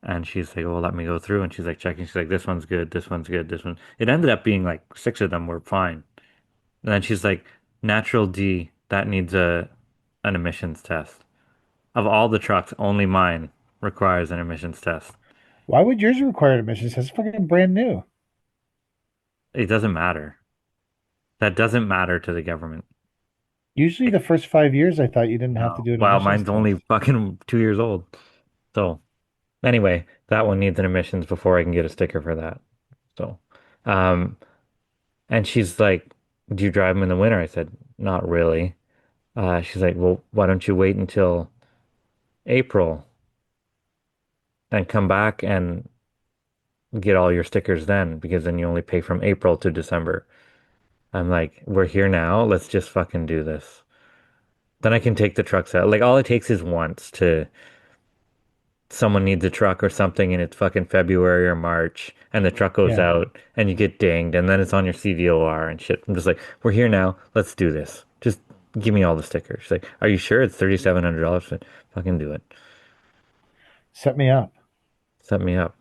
And she's like, "Oh, let me go through." And she's like checking. She's like, "This one's good. This one's good. This one." It ended up being like six of them were fine. And then she's like, "Natural D, that needs a an emissions test. Of all the trucks, only mine requires an emissions test." Why would yours require admissions? It's fucking brand new. It doesn't matter. That doesn't matter to the government. Usually the first 5 years, I thought you didn't have to No. do an Well, emissions mine's only test. fucking 2 years old. So anyway, that one needs an emissions before I can get a sticker for that. So, um, and she's like, "Do you drive them in the winter?" I said, "Not really." She's like, "Well, why don't you wait until April and come back and get all your stickers then? Because then you only pay from April to December." I'm like, "We're here now. Let's just fucking do this. Then I can take the trucks out. Like, all it takes is once to someone needs a truck or something and it's fucking February or March and the truck goes Yeah. out and you get dinged and then it's on your CVOR and shit." I'm just like, "We're here now. Let's do this. Just give me all the stickers." She's like, "Are you sure it's $3,700?" Fucking do it. Set me up. Set me up.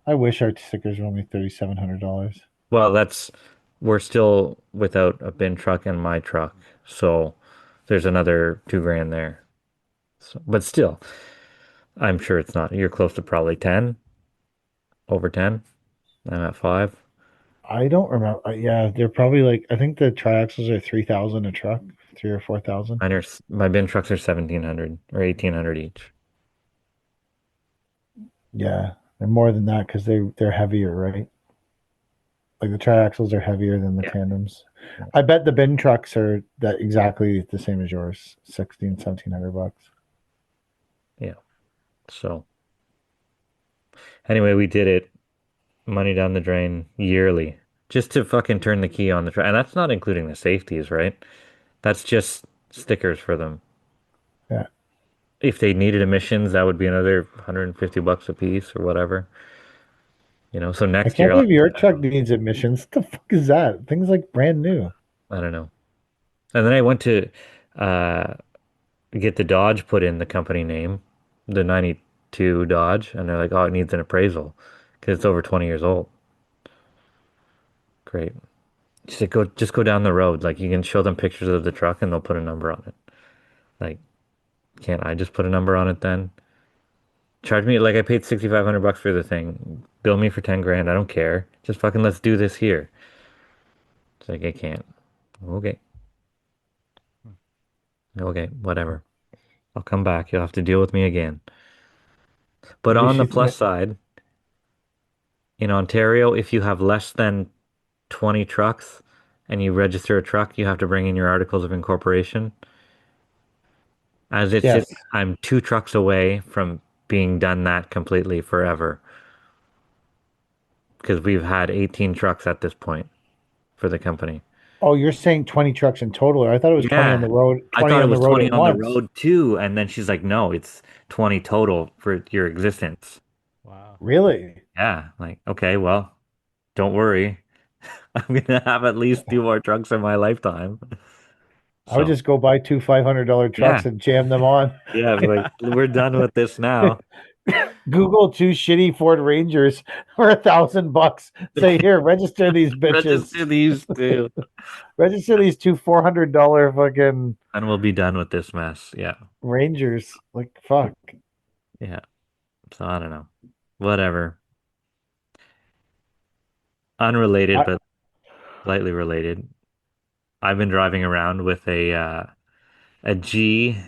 I wish our stickers were only $3,700. Well, we're still without a bin truck and my truck. So there's another 2 grand there. So, but still, I'm sure it's not. You're close to probably 10, over 10. I'm at 5. I don't remember. Yeah, they're probably like, I think the triaxles are 3,000 a truck, 3 or 4,000. My bin trucks are 1,700 or 1,800 each. Yeah, they're more than that because they're heavier, right? Like the triaxles are heavier than the Yeah. tandems. I bet the bin trucks are that exactly the same as yours, 1,700 bucks. Yeah. So anyway, we did it. Money down the drain yearly. Just to fucking turn the key on the truck. And that's not including the safeties, right? That's just stickers for them. Yeah. If they needed emissions, that would be another $150 a piece or whatever. So I next can't year, believe your truck needs emissions. What the fuck is that? Things like brand new. I don't know. And then I went to uh, get the Dodge put in the company name, the 90. to Dodge, and they're like, "Oh, it needs an appraisal because it's over 20 years old." Great. She said, "Go, just go down the road. Like you can show them pictures of the truck, and they'll put a number on it." Like, can't I just put a number on it then? Charge me like I paid 6,500 bucks for the thing. Bill me for 10 grand. I don't care. Just fucking let's do this here. It's like I can't. Okay. Okay, whatever. I'll come back. You'll have to deal with me again. But Maybe on the she's plus side, in Ontario, if you have less than 20 trucks and you register a truck, you have to bring in your articles of incorporation. As it yes. sits, I'm 2 trucks away from being done that completely forever because we've had 18 trucks at this point for the company. Oh, you're saying 20 trucks in total. I thought it was 20 on Yeah. the road, I 20 thought it on the was road 20 at on the once. road too. And then she's like, no, it's 20 total for your existence. Wow. Really? Yeah. Like, okay, well, don't worry. I'm gonna have at least 2 more trucks in my lifetime. I would So just go buy two $500 yeah. trucks and jam them on. Yeah, be like, we're done with this now. Google two shitty Ford Rangers for $1,000. Say here, register these bitches. Register these two. Register these two $400 fucking And we'll be done with this mess. Yeah. Rangers. Like fuck. Yeah. So I don't know. Whatever. Unrelated, I, but slightly related. I've been driving around with a GXZ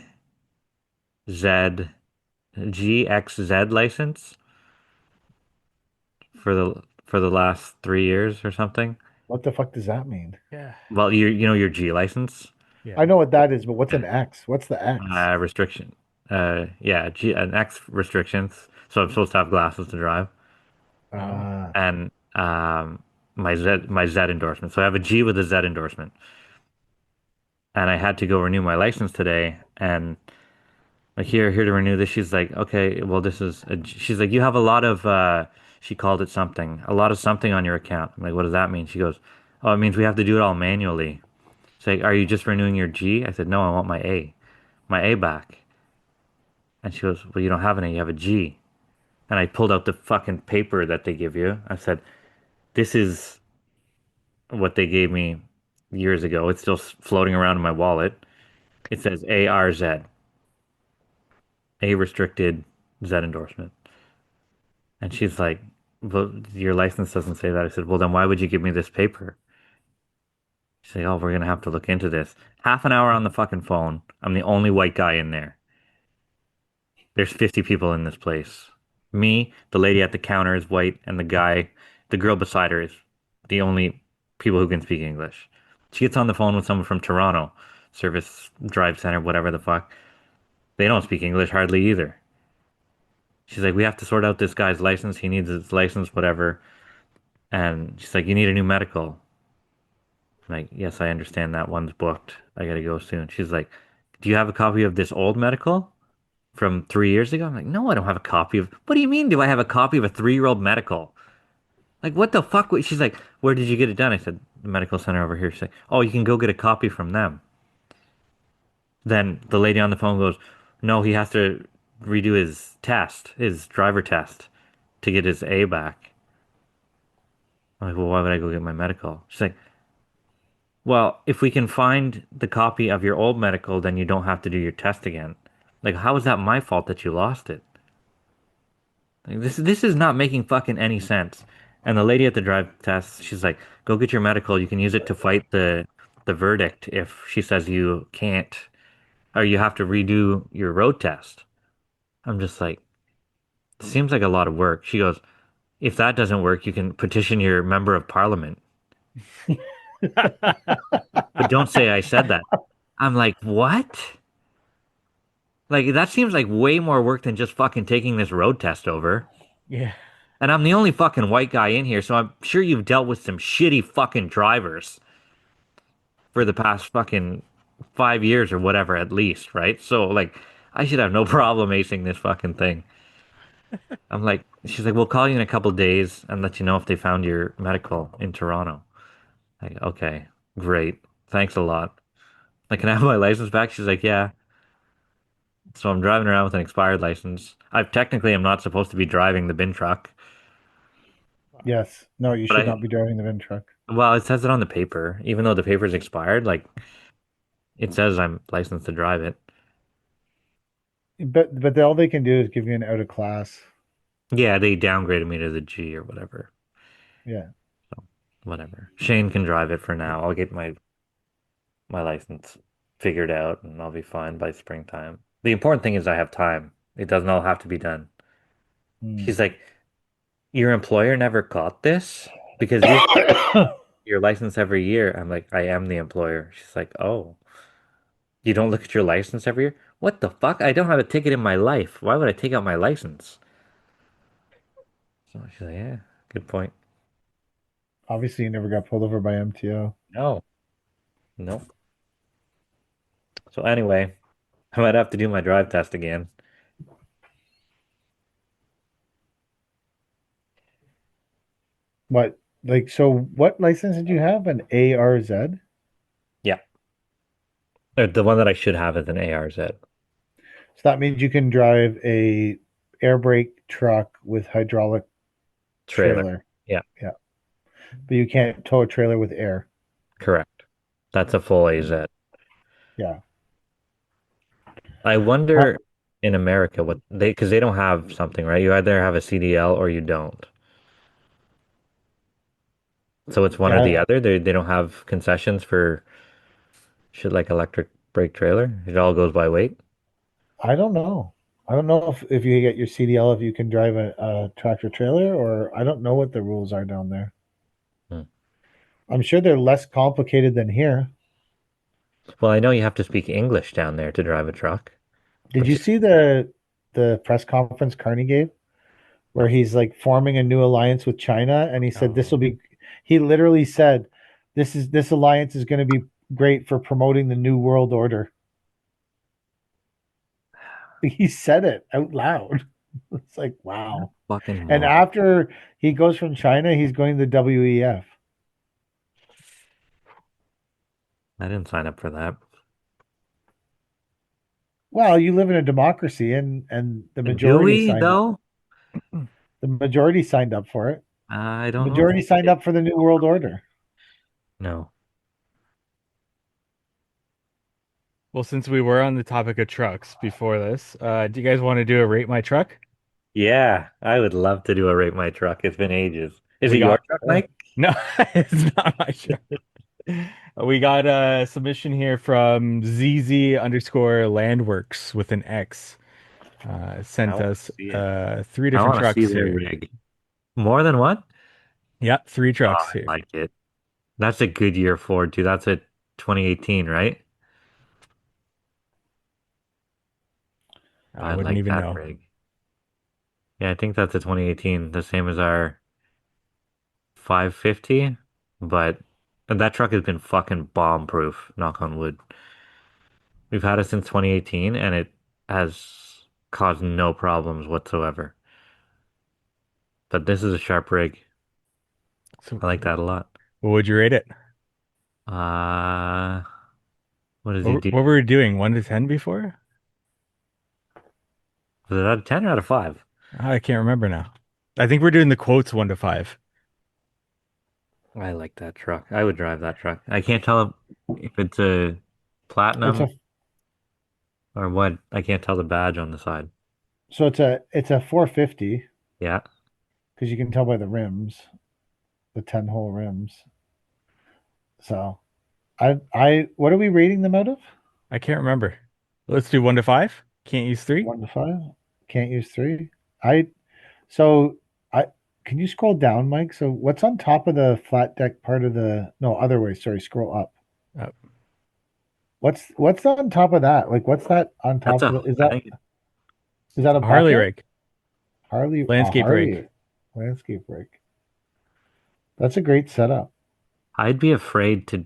license for the last 3 years or something. what the fuck does that mean? Yeah. Well, you know your G license I Yeah. know what that is, but what's an X? What's the X? restriction. Yeah, an X restrictions. So I'm supposed to have glasses to drive, Oh. and my Z endorsement. So I have a G with a Z endorsement, and I had to go renew my license today, and like here to renew this. She's like, okay, well this is she's like, you have a lot of she called it something, a lot of something on your account. I'm like, what does that mean? She goes, oh, it means we have to do it all manually. She's like, are you just renewing your G? I said, no, I want my A back. And she goes, well, you don't have an A, you have a G. And I pulled out the fucking paper that they give you. I said, this is what they gave me years ago. It's still floating around in my wallet. It says ARZ, A restricted Z endorsement. And she's like, well, your license doesn't say that. I said, well, then why would you give me this paper? She's like, oh, we're going to have to look into this. Half an hour on the fucking phone. I'm the only white guy in there. There's 50 people in this place. Me, the lady at the counter is white, and the girl beside her is the only people who can speak English. She gets on the phone with someone from Toronto, Service Drive Center, whatever the fuck. They don't speak English hardly either. She's like, we have to sort out this guy's license. He needs his license, whatever. And she's like, you need a new medical. I'm like, yes, I understand that one's booked. I gotta go soon. She's like, do you have a copy of this old medical from 3 years ago? I'm like, no, I don't have a copy of. What do you mean? Do I have a copy of a 3-year-old medical? Like, what the fuck? She's like, where did you get it done? I said, the medical center over here. She's like, oh, you can go get a copy from them. Then the lady on the phone goes, no, he has to redo his test, his driver test, to get his A back. I'm like, well, why would I go get my medical? She's like, well, if we can find the copy of your old medical, then you don't have to do your test again. Like, how is that my fault that you lost it? Like, this is not making fucking any sense. And the lady at the drive test, she's like, go get your medical. You can use it to fight the verdict if she says you can't, or you have to redo your road test. I'm just like, seems like a lot of work. She goes, if that doesn't work, you can petition your member of parliament. But don't say I said that. I'm like, what? Like, that seems like way more work than just fucking taking this road test over. Yeah. And I'm the only fucking white guy in here, so I'm sure you've dealt with some shitty fucking drivers for the past fucking 5 years or whatever, at least, right? So, like, I should have no problem acing this fucking thing. I'm like, she's like, we'll call you in a couple days and let you know if they found your medical in Toronto. Like, okay, great. Thanks a lot. Like, can I have my license back? She's like, yeah. So I'm driving around with an expired license. I technically am not supposed to be driving the bin truck, Yes. No, you but should not be driving the bin truck. well, it says it on the paper, even though the paper's expired, like it says I'm licensed to drive it. But all they can do is give you an out of class. Yeah, they downgraded me to the G or whatever. Yeah. So whatever. Shane can drive it for now. I'll get my license figured out and I'll be fine by springtime. The important thing is I have time. It doesn't all have to be done. Hmm. She's like, your employer never got this because you your license every year. I'm like, I am the employer. She's like, oh, you don't look at your license every year? What the fuck? I don't have a ticket in my life. Why would I take out my license? So she's like, yeah, good point. Obviously, you never got pulled over by MTO. No, no. So anyway, I might have to do my drive test again. What, like, so what license did you have? An ARZ? Yeah. The one that I should have is an ARZ So that means you can drive a air brake truck with hydraulic trailer. trailer. Yeah, Yeah. But you can't tow a trailer with air. correct. That's a full AZ. Yeah. I Uh, wonder in America what they because they don't have something, right? You either have a CDL or you don't. So it's one or the yeah, other. They don't have concessions for shit like electric brake trailer. It all goes by weight. I don't know. I don't know if you get your CDL, if you can drive a tractor trailer, or I don't know what the rules are down there. Hmm. I'm sure they're less complicated than here. Well, I know you have to speak English down there to drive a truck, Did which you is see the press conference Carney gave where he's like forming a new alliance with China and he said this will Oh. be he literally said this alliance is going to be great for promoting the new world order. He said it out loud. It's like, wow. fucking And moron. after he goes from China, he's going to WEF. I didn't sign up for that. Well, you live in a democracy and Do we though? the majority signed up for it. I The don't know if majority we signed did. up for the new world order. No. Well, since we were on the topic of trucks before this, do you guys want to do a rate my truck? Yeah, I would love to do a rate my truck. It's been ages. Is We it your got truck, Mike? no, it's not my truck. We got a submission here from ZZ underscore Landworks with an X. I Sent want us to see it. three I different want to see trucks their here. rig. More than one? Yeah, three Oh, trucks I here. like it. That's a good year Ford too. That's a 2018, right? I I wouldn't like even that know. rig. Yeah, I think that's a 2018, the same as our 550, but that truck has been fucking bomb proof, knock on wood. We've had it since 2018 and it has caused no problems whatsoever. But this is a sharp rig. So, I like that a lot. what would you rate it? Uh, what does What, he were- do? what were we doing? 1 to 10 before? Was it out of 10 or out of 5? I can't remember now. I think we're doing the quotes 1 to 5. I like that truck. I would drive that truck. I can't tell if it's a It's platinum a or what. I can't tell the badge on the side. so it's a 450 Yeah. because you can tell by the rims, the 10 hole rims. So I what are we rating them out of? I can't remember. Let's do 1 to 5. Can't use 3. 1 to 5. Can't use three. I so I can you scroll down, Mike? So what's on top of the flat deck part of the no other way, sorry, scroll up. Oh, What's on top of that? Like what's that on That's top of the I think is that a a Harley bucket? rig, A landscape rig. Harley landscape rig. That's a great setup. I'd be afraid to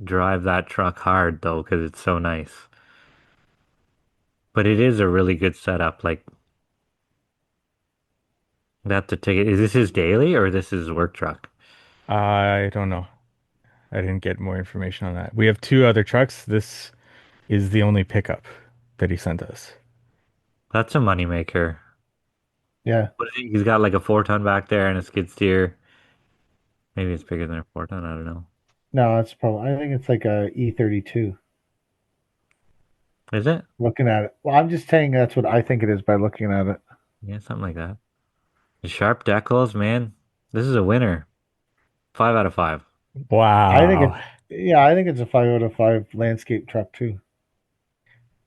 drive that truck hard though, because it's so nice. But it is a really good setup. Like that's a ticket. Is this his daily or this is work truck? I don't know. I didn't get more information on that. We have two other trucks. This is the only pickup. that he sent us. That's a moneymaker. Yeah. What is he? He's got like a 4 ton back there and a skid steer. Maybe it's bigger than a 4 ton. I don't know. No, it's probably. I think it's like a E32. Is it? Looking at it. Well, I'm just saying that's what I think it is by looking at it. Yeah, something like that. The sharp decals, man. This is a winner. 5 out of 5. I think Wow. it's yeah, I think it's a 5 out of 5 landscape truck too.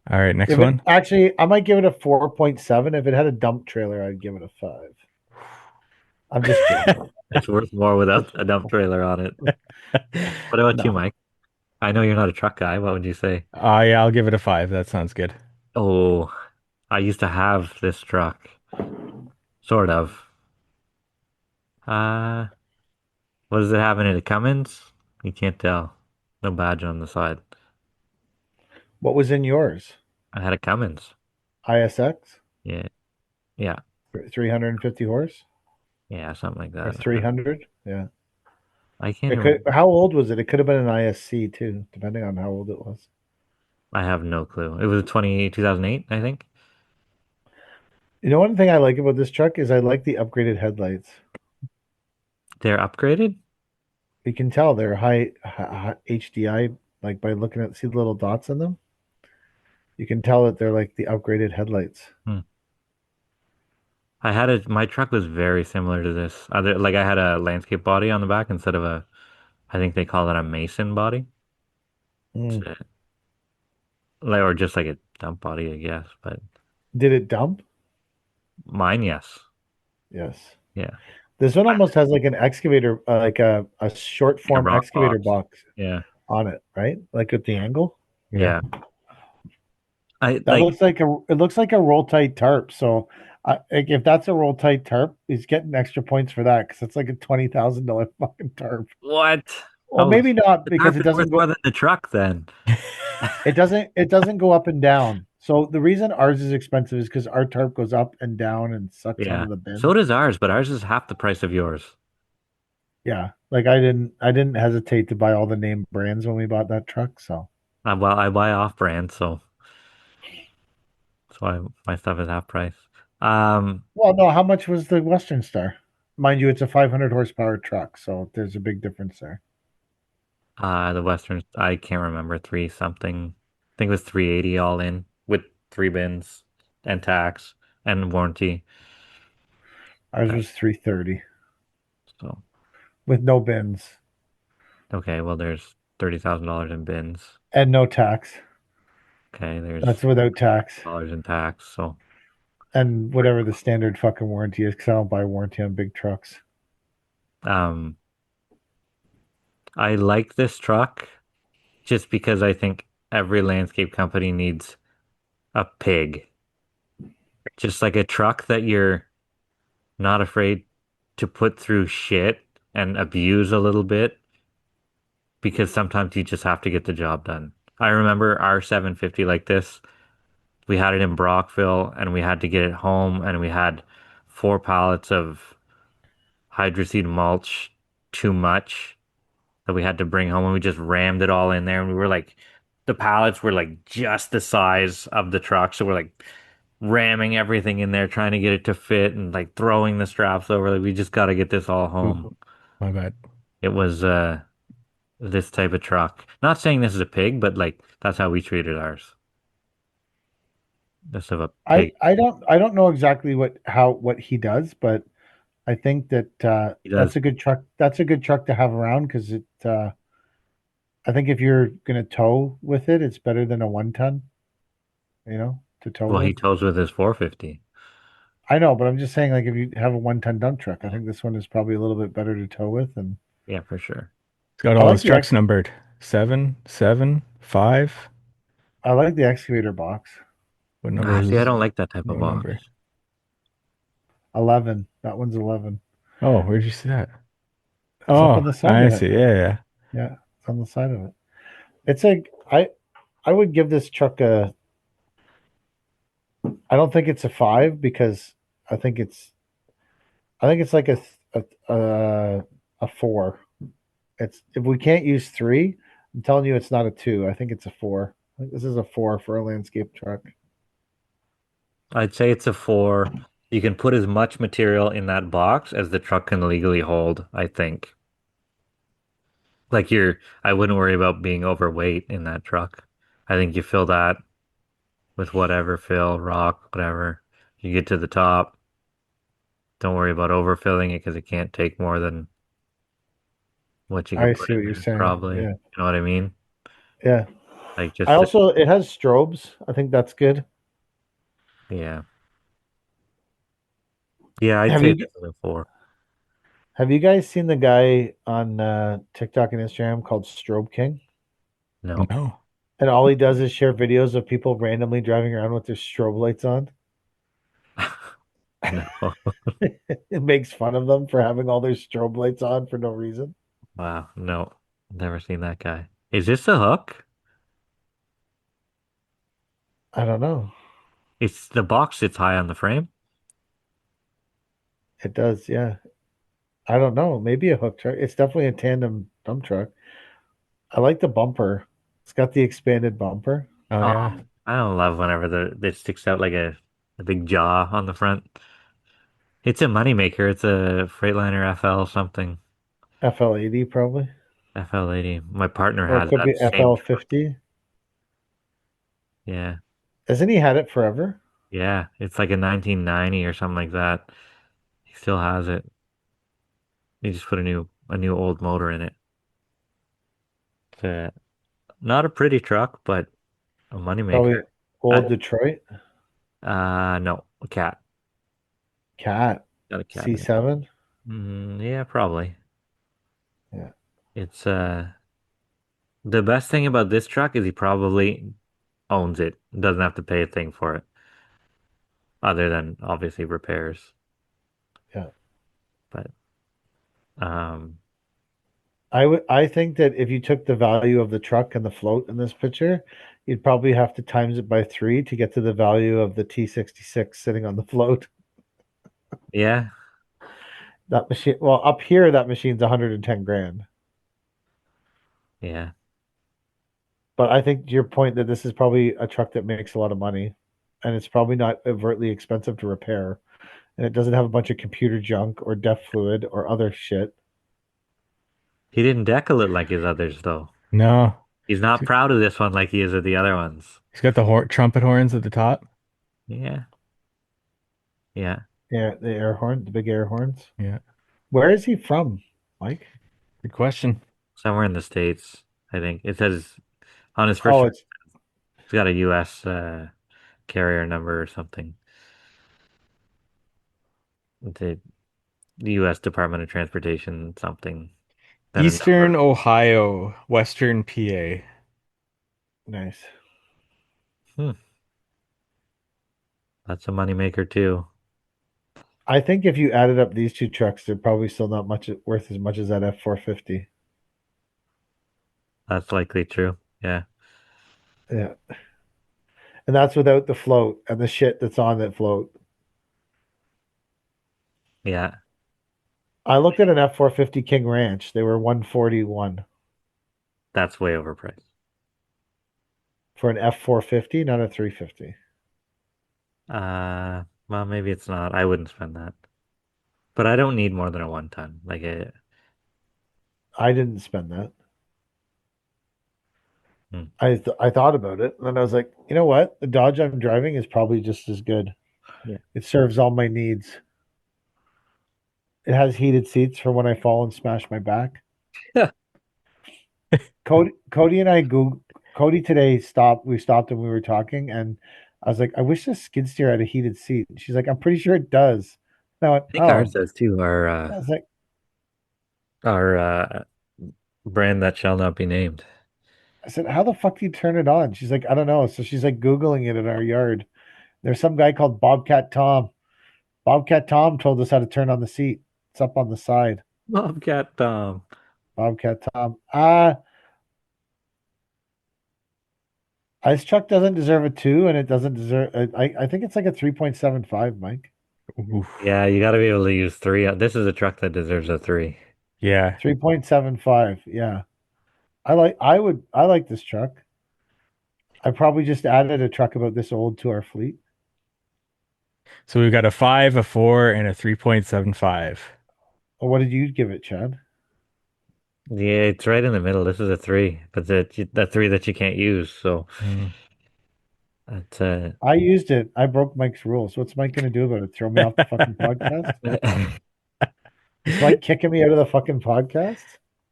All right, next If it one. actually, I might give it a 4.7. If it had a dump trailer, I'd give it a 5. I'm just kidding. It's worth more without a dump trailer on it. What about you, No. Mike? I know you're not a truck guy. What would you say? Yeah, I'll give it a 5. That sounds good. Oh, I used to have this truck. Sort of. Uh, what does it have in it? A Cummins? You can't tell. No badge on the side. What was in yours? I had a Cummins. ISX, Yeah. Yeah. 350 horse Yeah, something like or that. 300? Yeah. I can't It even, could. How old was it? It could have been an ISC too, depending on how old it was. I have no clue. It was 2008, I think. You know, one thing I like about this truck is I like the upgraded headlights. They're upgraded? You can tell they're high HDI, like by looking at see the little dots in them. You can tell that they're like the upgraded headlights. Hmm. My truck was very similar to this. Like I had a landscape body on the back instead of I think they call it a Mason body. Mm. So, like, or just like a dump body, I guess. But Did it dump? mine, yes. Yes. Yeah. This one almost has like an excavator, like a short Like a form rock excavator box. box Yeah. on it, right? Like with the angle. Yeah. Yeah. I That like, looks like it looks like a roll tight tarp. So, like if that's a roll tight tarp, he's getting extra points for that because it's like a $20,000 fucking tarp. what? Well, Oh, maybe not the because tarp it is doesn't worth more go. than the truck then. It doesn't go up and down. So the reason ours is expensive is because our tarp goes up and down and sucks Yeah. onto the So bin. does ours, but ours is half the price of yours. Yeah, like I didn't hesitate to buy all the name brands when we bought that truck. So Well, I buy off brand, so that's why my stuff is half price. Um, well, no, how much was the Western Star? Mind you, it's a 500 horsepower truck, so there's a big difference there. the Western, I can't remember, three something. I think it was 380 all in with 3 bins and tax and warranty. Ours Uh, was 330 So, with no bins okay, well, there's $30,000 in bins. and no tax. Okay, That's there's without tax dollars in tax. So, and whatever the standard fucking warranty is, because I don't buy warranty on big trucks. um, I like this truck just because I think every landscape company needs a pig. Just like a truck that you're not afraid to put through shit and abuse a little bit because sometimes you just have to get the job done. I remember our 750 like this. We had it in Brockville and we had to get it home and we had 4 pallets of hydroseed mulch too much that we had to bring home and we just rammed it all in there and we were like the pallets were like just the size of the truck so we're like ramming everything in there trying to get it to fit and like throwing the straps over like we just got to get this all home. Ooh, my bad. It was this type of truck. Not saying this is a pig, but like that's how we treated ours. This of a I pig. I don't know exactly what he does, but I think that He that's does. a good truck. That's a good truck to have around because it. I think if you're gonna tow with it, it's better than a 1 ton. To tow Well, he with. tows with his 450. I know, but I'm just saying, like, if you have a 1 ton dump truck, I think this one is probably a little bit better to tow with. And Yeah, for sure. It's got I all like his the trucks numbered. 7, 7, 5. I like the excavator box. What number is See, I this? don't like that type of No box. number. 11. That one's 11. Oh, where'd you see that? It's up Oh, on the side I of see. it. Yeah, yeah. Yeah, it's on the side of it. It's a I would give this truck a. I don't think it's a 5 because I think it's like a 4. It's if we can't use 3, I'm telling you it's not a 2. I think it's a 4. I think this is a 4 for a landscape truck. I'd say it's a 4. You can put as much material in that box as the truck can legally hold, I think. Like I wouldn't worry about being overweight in that truck. I think you fill that with whatever fill, rock, whatever. You get to the top. Don't worry about overfilling it because it can't take more than what you could I put see what in you're there, saying. probably. Yeah. You know what I mean? Yeah. Like I just, also it has strobes. I think that's good. yeah. Yeah, I'd Have say you definitely a 4. have you guys seen the guy on TikTok and Instagram called Strobe King? No. No. And all he does is share videos of people randomly driving around with their strobe lights on. No. It makes fun of them for having all their strobe lights on for no reason. Wow. No. Never seen that guy. Is this a hook? I don't know. It's the box sits high on the frame. It does, yeah. I don't know. Maybe a hook truck. It's definitely a tandem dump truck. I like the bumper. It's got the expanded bumper. Oh Oh, yeah. I don't love whenever it sticks out like a big jaw on the front. It's a moneymaker. It's a Freightliner FL something. FL80 probably. FL80. My partner Or it has could be that same truck. FL50. Yeah. Hasn't he had it forever? Yeah. It's like a 1990 or something like that. He still has it. He just put a new old motor in it. It's not a pretty truck, but a moneymaker. Probably old Detroit. No, a cat. Cat. Got a cat in it. C7. Yeah, probably. Yeah. It's the best thing about this truck is he probably owns it. Doesn't have to pay a thing for it, other than obviously repairs. Yeah. But um, I think that if you took the value of the truck and the float in this picture, you'd probably have to times it by 3 to get to the value of the T66 sitting on the float. yeah, That machine, well, up here that machine's 110 grand. yeah. But I think to your point that this is probably a truck that makes a lot of money and it's probably not overtly expensive to repair and it doesn't have a bunch of computer junk or def fluid or other shit. He didn't decal it like his others, though. No. He's not proud of this one like he is of the other ones. He's got the trumpet horns at the top. Yeah, yeah. Yeah, the air horn, the big air horns. Yeah. Where is he from, Mike? Good question. Somewhere in the States, I think. It says on his first, Oh, he's got a U.S. Carrier number or something. The U.S. Department of Transportation something. Then a Eastern number. Ohio, Western PA. nice. Hmm. That's a moneymaker too. I think if you added up these two trucks, they're probably still not much worth as much as that F450. That's likely true. Yeah. Yeah. And that's without the float and the shit that's on that float. Yeah. I looked at an F450 King Ranch. They were 141 That's way overpriced. for an F450, not a 350. Well, maybe it's not. I wouldn't spend that. But I don't need more than a 1 ton. I didn't spend that. Hmm. I thought about it and then I was like, you know what? The Dodge I'm driving is probably just as good. Yeah. It serves all my needs. It has heated seats for when I fall and smash my back. Yeah. Cody and I Cody today stopped. We stopped and we were talking, and I was like, I wish this skid steer had a heated seat. She's like, I'm pretty sure it does. And I went, I think ours oh. does too. I was like, Our brand that shall not be named. I said, how the fuck do you turn it on? She's like, I don't know. So she's like Googling it in our yard. There's some guy called Bobcat Tom. Bobcat Tom told us how to turn on the seat. It's up on the side. Bobcat Tom. Bobcat Tom. Ice Truck doesn't deserve a 2, and it doesn't deserve. I think it's like a 3.75, Mike. Oof. Yeah, you got to be able to use 3. This is a truck that deserves a 3. Yeah. 3.75. Yeah. I like this truck. I probably just added a truck about this old to our fleet. So we've got a 5, a 4, and a 3.75. Well, what did you give it, Chad? Yeah, it's right in the middle. This is a 3, but the 3 that you can't use. So that's I used it. I broke Mike's rules. What's Mike going to do about it? Throw me off the fucking podcast? Is Mike kicking me out of the fucking podcast?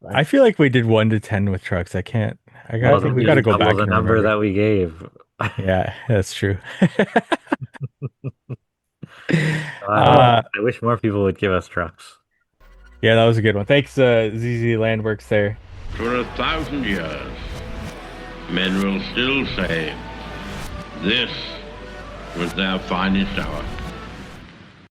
I feel like we did 1 to 10 with trucks. I can't. well, We got to go back the and number remember. that we gave. Yeah, that's true. I wish more people would give us trucks. Yeah, that was a good one. Thanks, ZZ Landworks there. For 1,000 years, men will still say this was their finest hour.